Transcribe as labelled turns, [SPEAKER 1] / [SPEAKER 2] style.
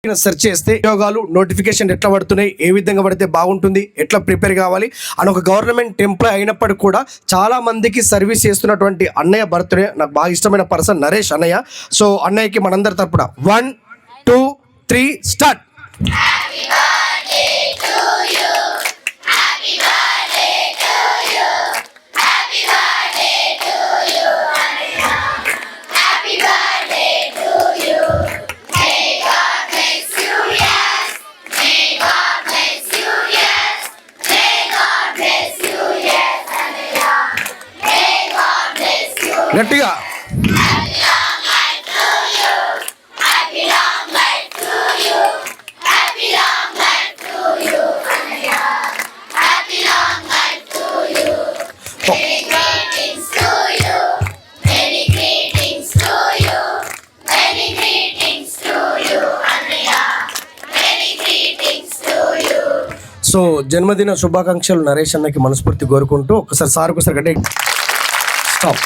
[SPEAKER 1] Search చేస్తే ఉద్యోగాలు notification ఎట్లా పడుతున్నాయి, ఏ విధంగా పడితే బాగుంటుంది, ఎట్లా ప్రిపేర్ కావాలి అని ఒక గవర్నమెంట్ ఎంప్లాయ్ అయినప్పటికీ కూడా చాలా మందికి సర్వీస్ చేస్తున్నటువంటి అన్నయ్య బర్త్డే నాకు బాగా ఇష్టమైన పర్సన్ నరేష్ అన్నయ్య. సో అన్నయ్యకి మనందరి తరపున 1 2 3 స్టార్ట్. గట్టిగా సో జన్మదిన శుభాకాంక్షలు నరేష్ అన్నకి మనస్ఫూర్తి కోరుకుంటూ ఒకసారి గట్టి స్టాప్.